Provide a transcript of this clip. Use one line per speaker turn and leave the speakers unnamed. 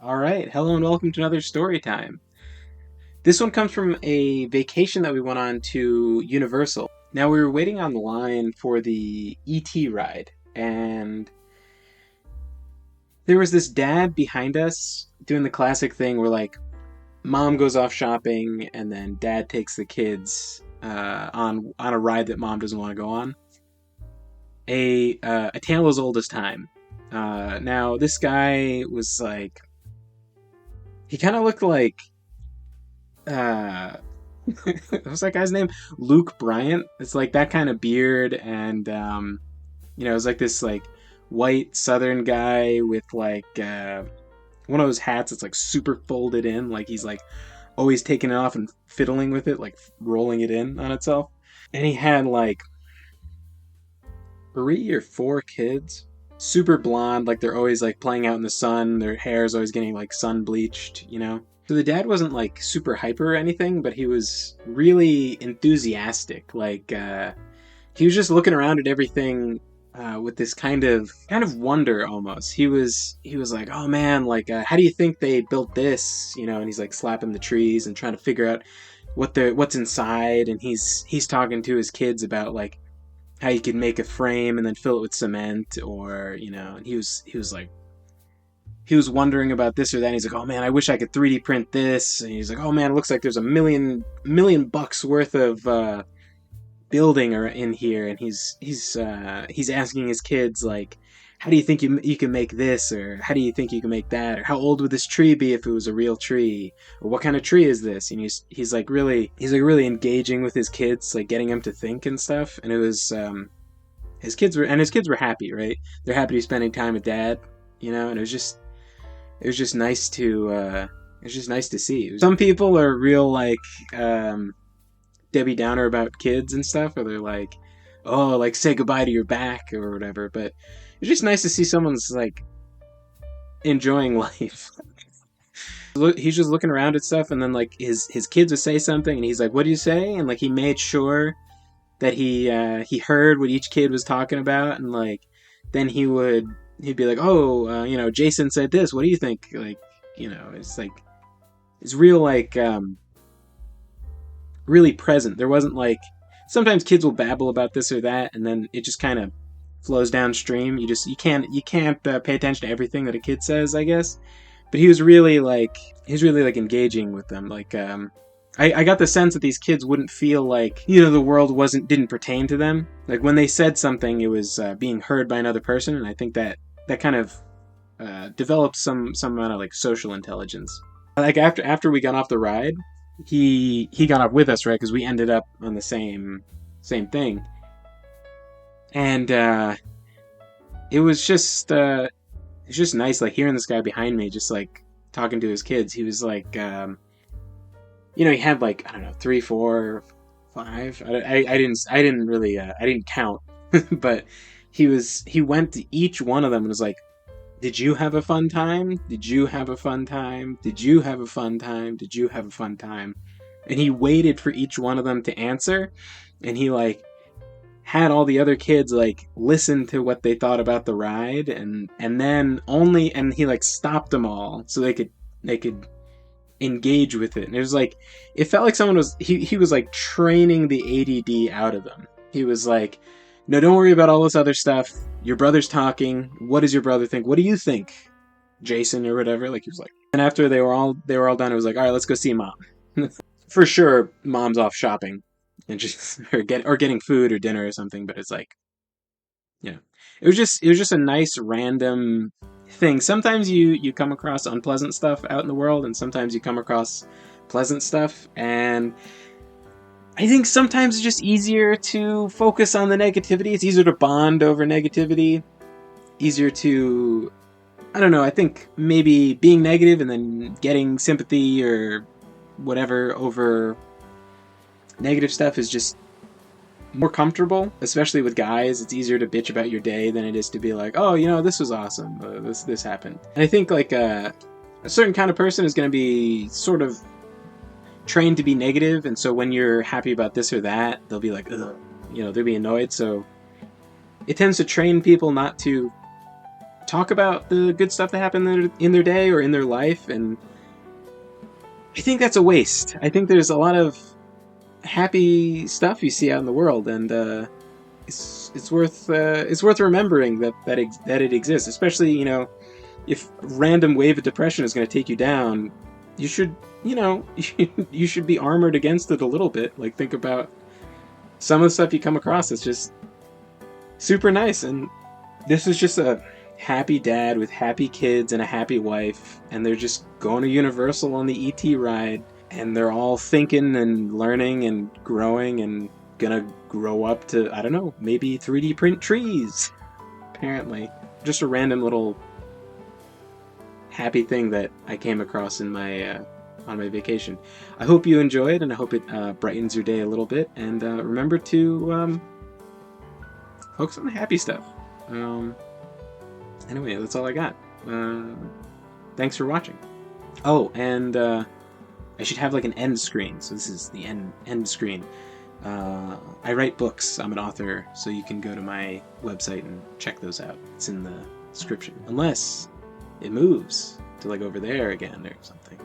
All right, hello and welcome to another story time. This one comes from a vacation that we went on to Universal. Now we were waiting on the line for the ET ride, and there was this dad behind us doing the classic thing where like mom goes off shopping and then dad takes the kids on a ride that mom doesn't want to go on. A tale as old as time. Now this guy was like he kind of looked like uh what was that guy's name? Luke Bryant. It's like that kind of beard, and it's like this like white Southern guy with like one of those hats that's like super folded in, like he's like always taking it off and fiddling with it, like rolling it in on itself. And he had like 3 or 4 kids, super blonde, like they're always like playing out in the sun. Their hair is always getting like sun bleached. So the dad wasn't like super hyper or anything, but he was really enthusiastic. Like he was just looking around at everything with this kind of wonder almost. He was like, "Oh man, like how do you think they built this?" And he's like slapping the trees and trying to figure out what's inside. And he's talking to his kids about like how you could make a frame and then fill it with cement, or and he was like he was wondering about this or that. And he's like, "Oh man, I wish I could 3D print this." And he's like, "Oh man, it looks like there's a million bucks worth of building or in here." And he's asking his kids like, "How do you think you can make this?" Or "How do you think you can make that?" Or "How old would this tree be if it was a real tree?" Or "What kind of tree is this?" And he's like really engaging with his kids, like getting them to think and stuff. And it was his kids were happy, right? They're happy to be spending time with dad. And it was just nice to see. Some people are real like Debbie Downer about kids and stuff, or they're like, "Oh, like say goodbye to your back" or whatever. But it's just nice to see someone's like enjoying life. He's just looking around at stuff, and then like his kids would say something, and he's like, "What do you say?" And like he made sure that he heard what each kid was talking about, and like then he'd be like, "Oh, Jason said this. What do you think?" Like, it's like it's real like really present. There wasn't like sometimes kids will babble about this or that, and then it just kind of flows downstream. You can't pay attention to everything that a kid says, I guess. But he was really like engaging with them. Like I got the sense that these kids wouldn't feel like the world didn't pertain to them. Like when they said something, it was being heard by another person, and I think that kind of developed some amount of like social intelligence. Like after we got off the ride, he got up with us, right? Because we ended up on the same thing, and it was just nice, like hearing this guy behind me, just like talking to his kids. He was like, he had like I don't know 3, 4, 5. I didn't count, but he went to each one of them and was like, "Did you have a fun time? Did you have a fun time? Did you have a fun time? Did you have a fun time?" And he waited for each one of them to answer, and he like had all the other kids like listen to what they thought about the ride, and then only and he like stopped them all so they could engage with it. And it was like it felt like someone was he was like training the ADD out of them. He was like, "No, don't worry about all this other stuff. Your brother's talking. What does your brother think? What do you think, Jason?" or whatever. Like he was like. And after they were all done, it was like, "All right, let's go see mom." For sure, mom's off shopping and just or getting food or dinner or something. But it's like, you know, it was just a nice random thing. Sometimes you come across unpleasant stuff out in the world, and sometimes you come across pleasant stuff. And I think sometimes it's just easier to focus on the negativity. It's easier to bond over negativity. Easier to, I don't know, I think maybe being negative and then getting sympathy or whatever over negative stuff is just more comfortable, especially with guys. It's easier to bitch about your day than it is to be like, "Oh, this was awesome. This happened." And I think like a certain kind of person is going to be sort of trained to be negative, and so when you're happy about this or that, they'll be like, "Ugh," they'll be annoyed. So it tends to train people not to talk about the good stuff that happened in their day or in their life, and I think that's a waste. I think there's a lot of happy stuff you see out in the world, and it's worth remembering that it exists. Especially, if random wave of depression is going to take you down, you should you should be armored against it a little bit. Like, think about some of the stuff you come across. It's just super nice, and this is just a happy dad with happy kids and a happy wife, and they're just going to Universal on the ET ride, and they're all thinking and learning and growing and gonna grow up to, I don't know, maybe 3D print trees. Apparently. Just a random little happy thing that I came across in my on my vacation. I hope you enjoyed, and I hope it brightens your day a little bit, and remember to focus on the happy stuff. Anyway, that's all I got. Thanks for watching. Oh, and I should have like an end screen. So this is the end screen. I write books. I'm an author, so you can go to my website and check those out. It's in the description. Unless it moves to like over there again or something.